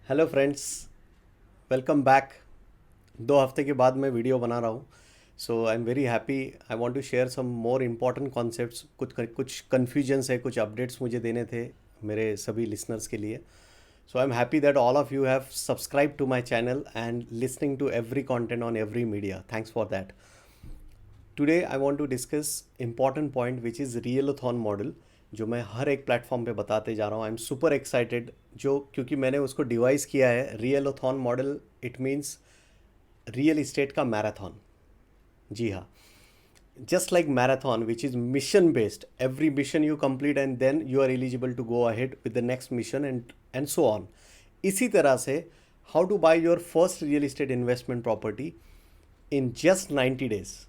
Hello friends, welcome back. 2 हफ्ते के बाद मैं वीडियो बना रहा हूँ। So I am very happy. I want to share some more important concepts. कुछ कन्फ्यूजन्स है, कुछ अपडेट्स मुझे देने थे मेरे सभी लिसनर्स के लिए। So I am happy that all of you have subscribe to my channel and listening to every content on every media. Thanks for that. Today I want to discuss important point which is Realthon model, जो मैं हर एक platform पे बताते जा रहा हूँ। I am super excited, जो क्योंकि मैंने उसको डिवाइस किया है Realthon model. It means real estate का मैराथन। जी हाँ, just like marathon which is mission based, every mission you complete and then you are eligible to go ahead with the next mission and so on. इसी तरह से how to buy your first real estate investment property in just 90 days,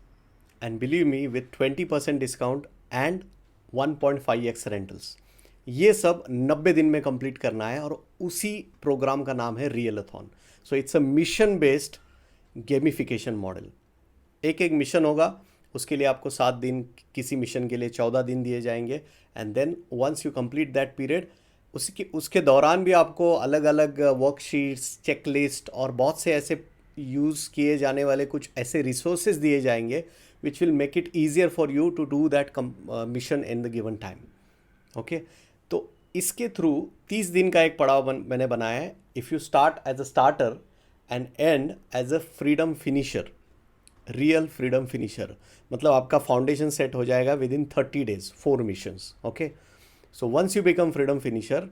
and believe me, with 20% discount and 1.5x rentals। ये सब 90 दिन में complete करना है, और उसी प्रोग्राम का नाम है Realthon. So it's a mission based gamification model. एक एक मिशन होगा, उसके लिए आपको 7 दिन, किसी मिशन के लिए 14 दिन दिए जाएंगे। And then once you complete that period, उसके दौरान भी आपको अलग अलग वर्कशीट्स, चेकलिस्ट और बहुत से ऐसे यूज़ किए जाने वाले कुछ ऐसे रिसोर्सेज दिए जाएंगे which will make it easier for you to do that mission in the given time. Okay, तो इसके थ्रू 30 दिन का एक पड़ाव मैंने बनाया है। If you start as a starter and and as a freedom finisher, real freedom finisher, मतलब आपका फाउंडेशन सेट हो जाएगा within 30 days, 4 missions। Okay, so once you become freedom finisher,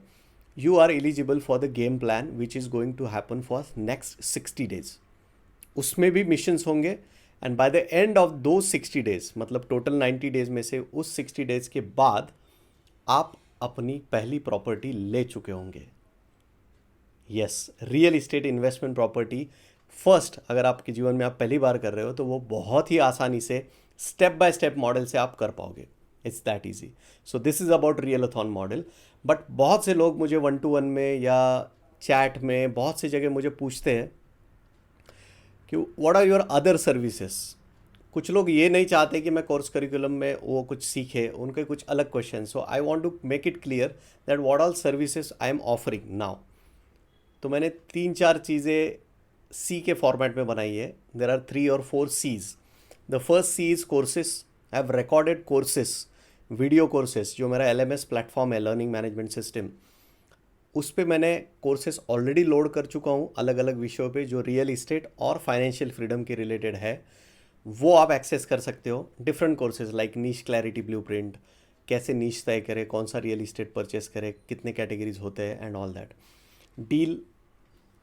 you are eligible for the game plan which is going to happen for next 60 days। उसमें भी missions होंगे, and by the end of दो 60 days, मतलब total 90 days में से उस 60 days के बाद आप अपनी पहली प्रॉपर्टी ले चुके होंगे। Yes, real estate investment property first, अगर आपके जीवन में आप पहली बार कर रहे हो तो वो बहुत ही आसानी से स्टेप बाय स्टेप मॉडल से आप कर पाओगे। It's that easy. So this is about Realthon model. But बहुत से लोग मुझे 1-to-1 में या चैट में बहुत सी जगह मुझे पूछते हैं कि what are your other services. कुछ लोग ये नहीं चाहते कि मैं कोर्स करिकुलम में वो कुछ सीखे, उनके कुछ अलग question. So I want to make it clear that what all services I am offering now. तो मैंने 3-4 चीज़ें सी के फॉर्मेट में बनाई है। There are 3 or 4 Cs. The first C is courses. I have recorded courses, video courses, जो मेरा LMS platform है, लर्निंग मैनेजमेंट सिस्टम। उस पे मैंने कोर्सेज ऑलरेडी लोड कर चुका हूँ अलग अलग विषयों पे, जो रियल इस्टेट और फाइनेंशियल फ्रीडम के रिलेटेड है। वो आप एक्सेस कर सकते हो। डिफरेंट कोर्सेज लाइक नीश क्लैरिटी ब्लूप्रिंट, कैसे नीश तय करें, कौन सा रियल इस्टेट परचेस करें, कितने कैटेगरीज होते हैं एंड ऑल दैट। डील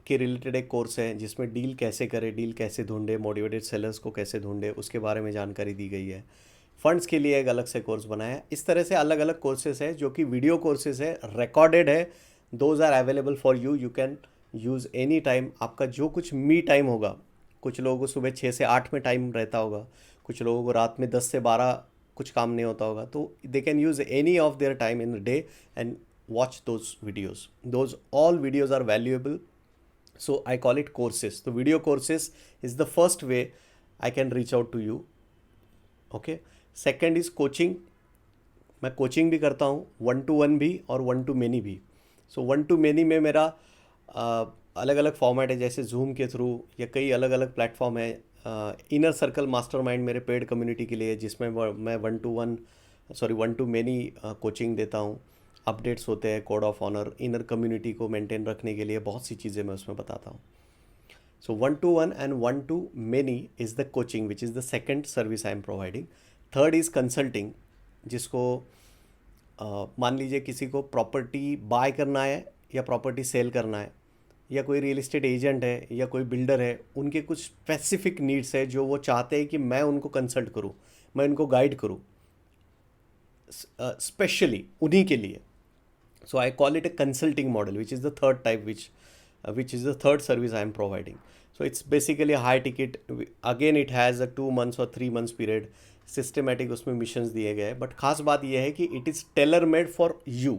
के रिलेटेड एक कोर्स है जिसमें डील कैसे करें, डील कैसे ढूंढे, मोटिवेटेड सेलर्स को कैसे ढूंढे, उसके बारे में जानकारी दी गई है। फंड्स के लिए एक अलग से कोर्स बनाया है। इस तरह से अलग अलग कोर्सेज है जो कि वीडियो कोर्सेज है, रिकॉर्डेड है। Those are available for you, you can use any time. आपका जो कुछ मी टाइम होगा, कुछ लोगों को सुबह 6 से 8 में टाइम रहता होगा, कुछ लोगों को रात में 10 से 12 कुछ काम नहीं होता होगा, तो they can use any of their time in the day and watch those videos। Those all videos are valuable, so I call it courses। So video courses is the first way I can reach out to you। Okay, second is coaching। मैं coaching भी करता हूँ, 1-to-1 भी और 1-to-many भी। सो 1-to-many में मेरा अलग अलग फॉर्मेट है, जैसे जूम के थ्रू या कई अलग अलग प्लेटफॉर्म है। इनर सर्कल मास्टरमाइंड मेरे पेड कम्युनिटी के लिए, जिसमें मैं 1-to-many कोचिंग देता हूँ। अपडेट्स होते हैं, code of honour, inner community को मेंटेन रखने के लिए बहुत सी चीज़ें मैं उसमें बताता हूँ। सो 1-to-1 and 1-to-many is the coaching which is the second service I am providing. Third is consulting, जिसको मान लीजिए किसी को प्रॉपर्टी बाय करना है या प्रॉपर्टी सेल करना है, या कोई रियल इस्टेट एजेंट है या कोई बिल्डर है, उनके कुछ स्पेसिफिक नीड्स है जो वो चाहते हैं कि मैं उनको कंसल्ट करूँ, मैं उनको गाइड करूँ स्पेशली उन्हीं के लिए। So I call it a consulting model, which is the third type, which is the third service I am providing। So it's basically a high ticket। Again, it has a 2 months or 3 months period। Systematic उसमें missions दिए गए हैं, but खास बात यह है कि it is tailor made for you।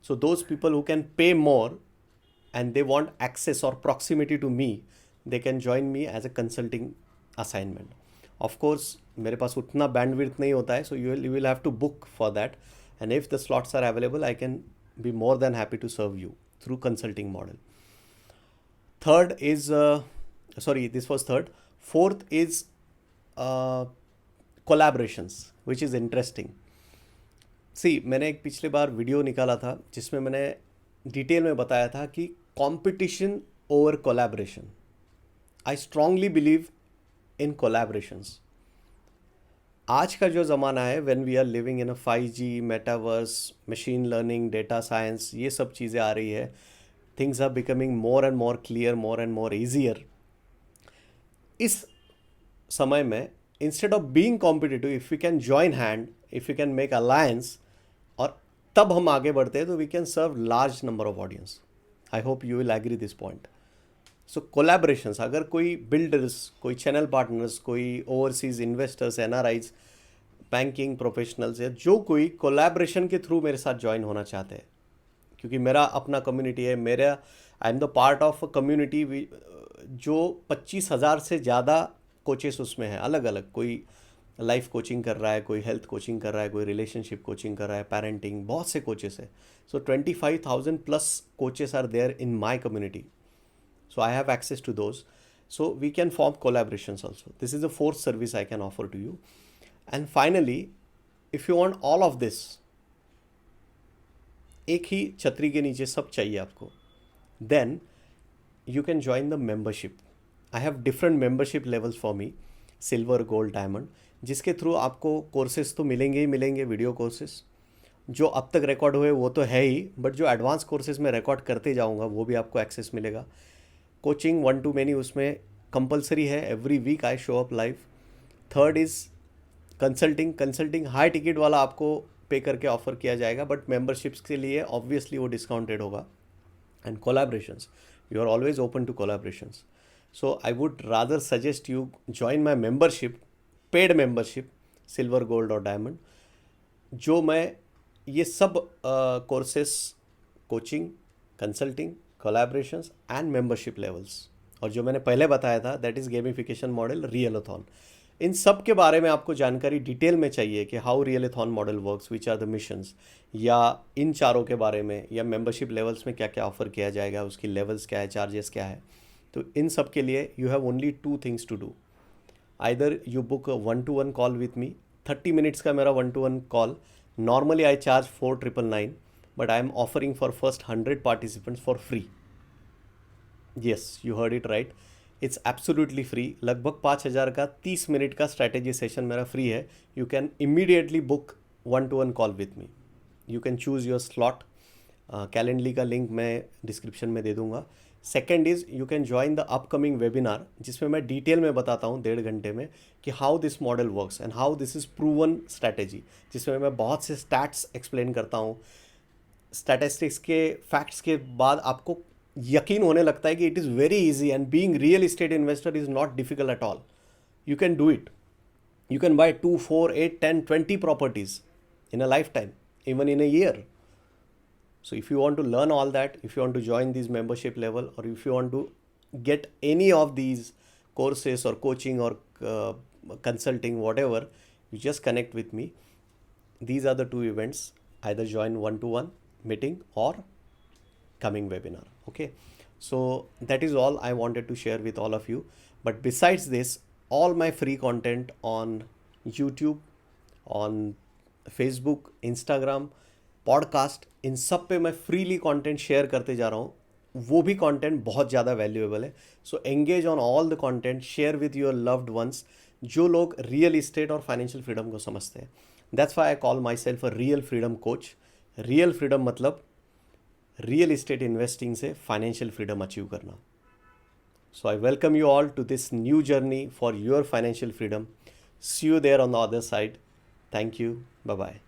So those people who can pay more and they want access or proximity to me, they can join me as a consulting assignment। Of course, मेरे पास उतना bandwidth नहीं होता है, so you will have to book for that। And if the slots are available, I can be more than happy to serve you through consulting model। Third is, sorry, this was third. Fourth is collaborations, which is interesting. सी मैंने एक पिछले बार video निकाला था जिसमें मैंने detail में बताया था कि competition over collaboration. I strongly believe in collaborations. आज का जो ज़माना है, when we are living in a 5G, metaverse, machine learning, data science, ये सब चीज़ें आ रही है. Things are becoming more and more clear, more and more easier. इस समय में instead of being competitive, if we can join hand, if we can make alliance, और तब हम आगे बढ़ते हैं, तो we can serve large number of audience. I hope you will agree this point. So collaborations, अगर कोई बिल्डर्स, कोई चैनल पार्टनर्स, कोई overseas investors, NRIs, banking professionals, या जो कोई कोलैबोरेशन के थ्रू मेरे साथ ज्वाइन होना चाहते हैं, क्योंकि मेरा अपना कम्युनिटी है, मेरा I am the part of a community जो 25,000 से ज़्यादा कोचेस उसमें हैं, अलग अलग. कोई लाइफ कोचिंग कर रहा है, कोई हेल्थ कोचिंग कर रहा है, कोई रिलेशनशिप कोचिंग कर रहा है, पेरेंटिंग, बहुत से कोचेस है. So 25,000 plus coaches are there in my community. So I have access to those. So we can form collaborations also. This is the fourth service I can offer to you. And finally, if you want all of this, एक ही छतरी के नीचे सब चाहिए आपको, then you can join the membership. I have different membership levels for me, silver, gold, diamond, जिसके through आपको courses तो मिलेंगे ही मिलेंगे, वीडियो कोर्सेज जो अब तक रिकॉर्ड हुए वो तो है ही, बट जो एडवांस कोर्सेज में रिकॉर्ड करते जाऊँगा वो भी आपको एक्सेस मिलेगा. कोचिंग 1 to many उसमें कंपलसरी है, every week I show up live. Third is consulting high ticket वाला आपको पे करके ऑफर किया जाएगा, बट मेंबरशिप्स के लिए ऑब्वियसली वो डिस्काउंटेड होगा. And collaborations, you are always open to collaborations. So I would rather suggest you join my membership, paid membership, silver, gold और डायमंड, जो मैं ये सब courses, coaching, consulting, collaborations and membership levels, और जो मैंने पहले बताया था that is gamification model, Realthon, इन सब के बारे में आपको जानकारी डिटेल में चाहिए कि how Realthon model works, which are the missions, या इन चारों के बारे में, या मेंबरशिप लेवल्स में क्या क्या ऑफर किया जाएगा, उसकी लेवल्स क्या है, चार्जेस क्या है. तो इन सब के लिए you have only 2 things to do. Either you book 1-to-1 call with me, 30 minutes का मेरा 1-to-1 call. Normally I charge 4,999, but I am offering for first 100 participants for free. Yes, you heard it right. It's absolutely free. लगभग 5,000 का 30 minute का strategy session मेरा free है. You can immediately book 1-to-1 call with me. You can choose your slot. Calendly का link मैं description में दे दूंगा. Second is you can join the upcoming webinar, जिसमें मैं डिटेल में बताता हूँ 1.5 घंटे में कि how this model works and how this is proven strategy, जिसमें मैं बहुत से स्टैट्स एक्सप्लेन करता हूँ. स्टैटिस्टिक्स के फैक्ट्स के बाद आपको यकीन होने लगता है कि it is very easy and being real estate investor is not difficult at all. You can do it. You can buy 2, 4, 8, 10, 20 properties in a lifetime, even in a year. So if you want to learn all that, if you want to join these membership level, or if you want to get any of these courses or coaching or consulting, whatever, you just connect with me. These are the 2 events, either join 1-to-1 meeting or coming webinar. Okay, so that is all I wanted to share with all of you. But besides this, all my free content on YouTube, on Facebook, Instagram, podcast, इन सब पे मैं freely content share करते जा रहा हूँ. वो भी कंटेंट बहुत ज़्यादा वैल्यूएबल है. So engage on all the content, share with your loved ones, जो लोग रियल इस्टेट और फाइनेंशियल फ्रीडम को समझते हैं. That's why I call myself a real freedom coach. Real freedom मतलब रियल इस्टेट इन्वेस्टिंग से financial freedom achieve करना. So I welcome you all to this new journey for your financial freedom. See you there on the other side. Thank you. Bye bye.